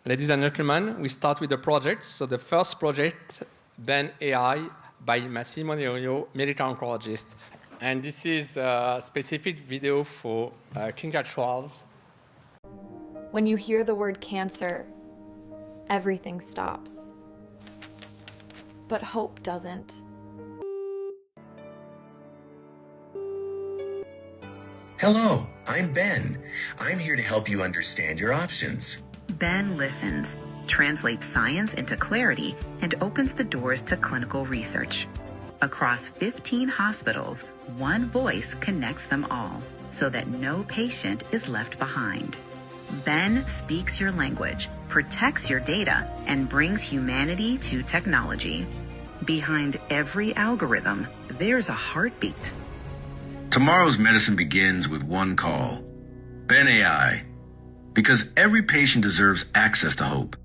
Ladies and gentlemen, we start with the project. So the first project, Ben AI, by Massimo Di Iorio, medical oncologist. And this is a specific video for clinical trials. When you hear the word cancer, everything stops. But hope doesn't. Hello, I'm Ben. I'm here to help you understand your options. Ben listens, translates science into clarity, and opens the doors to clinical research. Across 15 hospitals, one voice connects them all so that no patient is left behind. Ben speaks your language, protects your data, and brings humanity to technology. Behind every algorithm, there's a heartbeat. Tomorrow's medicine begins with one call. Ben AI. Because every patient deserves access to hope.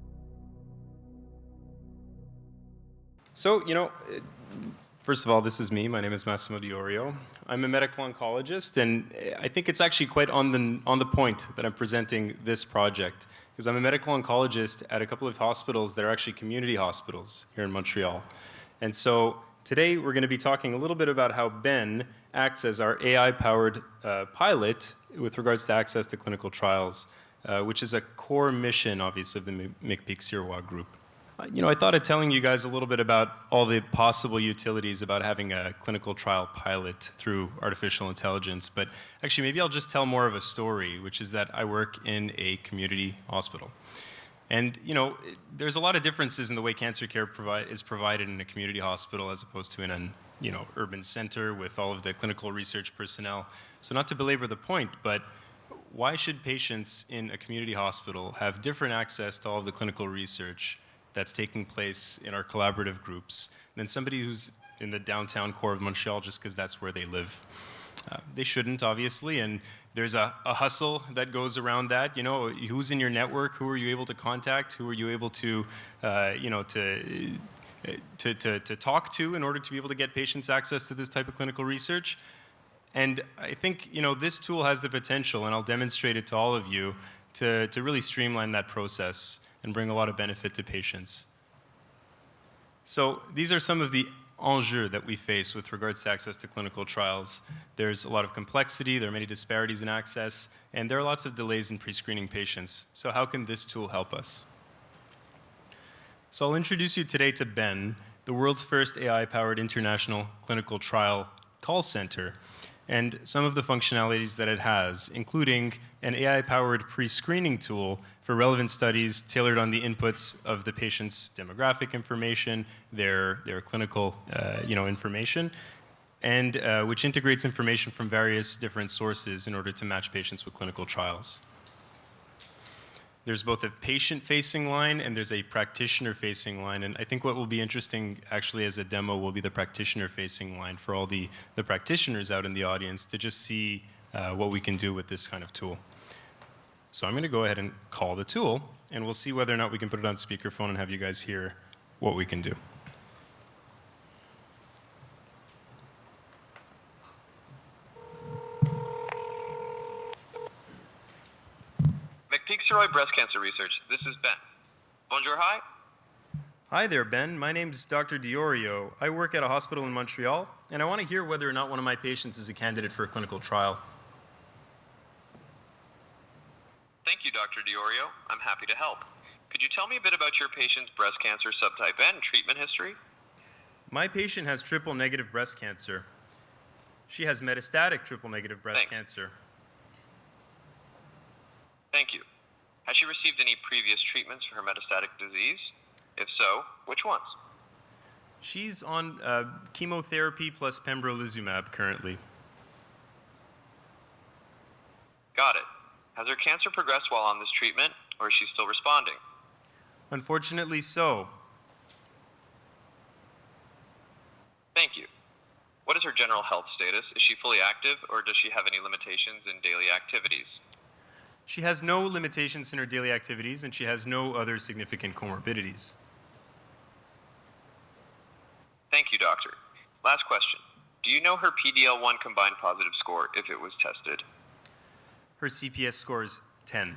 So, first of all, this is me. My name is Massimo Di Iorio. I'm a medical oncologist, and I think it's actually quite on the point that I'm presenting this project, because I'm a medical oncologist at a couple of hospitals that are actually community hospitals here in Montreal. And so today we're going to be talking a little bit about how Ben acts as our AI-powered pilot with regards to access to clinical trials, which is a core mission, obviously, of the McPeak-Sirois group. I thought of telling you guys a little bit about all the possible utilities about having a clinical trial pilot through artificial intelligence, but actually maybe I'll just tell more of a story, which is that I work in a community hospital. And, there's a lot of differences in the way cancer care is provided in a community hospital as opposed to in an, urban center with all of the clinical research personnel. So not to belabor the point, but why should patients in a community hospital have different access to all of the clinical research that's taking place in our collaborative groups than somebody who's in the downtown core of Montreal just because that's where they live? They shouldn't, obviously, and there's a hustle that goes around that. Who's in your network? Who are you able to contact? Who are you able to, to talk to in order to be able to get patients access to this type of clinical research? And I think, this tool has the potential, and I'll demonstrate it to all of you, to really streamline that process and bring a lot of benefit to patients. So these are some of the enjeux that we face with regards to access to clinical trials. There's a lot of complexity, there are many disparities in access, and there are lots of delays in pre-screening patients. So how can this tool help us? So I'll introduce you today to Ben, the world's first AI-powered international clinical trial call center, and some of the functionalities that it has, including an AI-powered pre-screening tool for relevant studies tailored on the inputs of the patient's demographic information, their clinical information, and which integrates information from various different sources in order to match patients with clinical trials. There's both a patient-facing line and there's a practitioner-facing line, and I think what will be interesting actually as a demo will be the practitioner-facing line for all the practitioners out in the audience to just see what we can do with this kind of tool. So I'm going to go ahead and call the tool, and we'll see whether or not we can put it on speakerphone and have you guys hear what we can do. McPeak-Sirois Breast Cancer Research. This is Ben. Bonjour, hi. Hi there, Ben. My name's Dr. Di Iorio. I work at a hospital in Montreal, and I want to hear whether or not one of my patients is a candidate for a clinical trial. Thank you, Dr. Di Iorio. I'm happy to help. Could you tell me a bit about your patient's breast cancer subtype and treatment history? My patient has triple-negative breast cancer. She has metastatic triple-negative breast cancer. Thank you. Has she received any previous treatments for her metastatic disease? If so, which ones? She's on chemotherapy plus pembrolizumab currently. Got it. Has her cancer progressed while on this treatment, or is she still responding? Unfortunately so. Thank you. What is her general health status? Is she fully active, or does she have any limitations in daily activities? She has no limitations in her daily activities, and she has no other significant comorbidities. Thank you, doctor. Last question. Do you know her PD-L1 combined positive score if it was tested? Her CPS score is 10.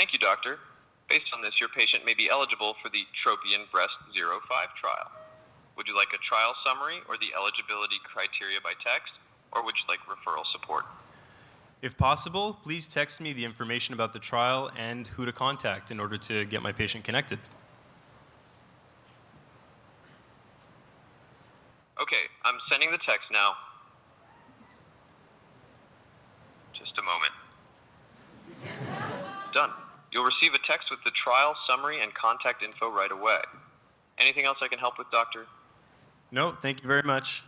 Thank you, doctor. Based on this, your patient may be eligible for the Tropian-Breast05 trial. Would you like a trial summary or the eligibility criteria by text, or would you like referral support? If possible, please text me the information about the trial and who to contact in order to get my patient connected. Okay, I'm sending the text now. Just a moment. Done. You'll receive a text with the trial summary and contact info right away. Anything else I can help with, doctor? No, thank you very much.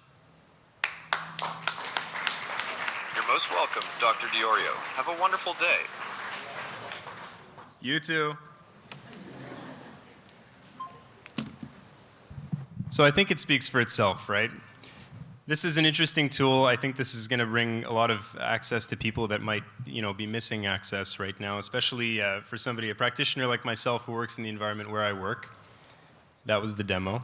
You're most welcome, Dr. Di Iorio. Have a wonderful day. You too. So I think it speaks for itself, right? This is an interesting tool. I think this is going to bring a lot of access to people that might, be missing access right now, especially for somebody, a practitioner like myself who works in the environment where I work. That was the demo.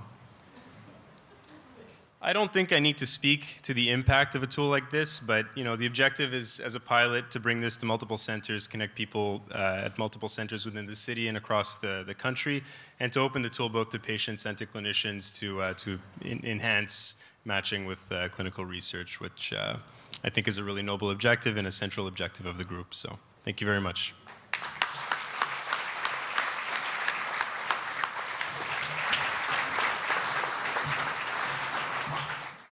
I don't think I need to speak to the impact of a tool like this, but the objective is, as a pilot, to bring this to multiple centers, connect people at multiple centers within the city and across the country, and to open the tool both to patients and to clinicians to enhance matching with clinical research, which I think is a really noble objective and a central objective of the group. So thank you very much.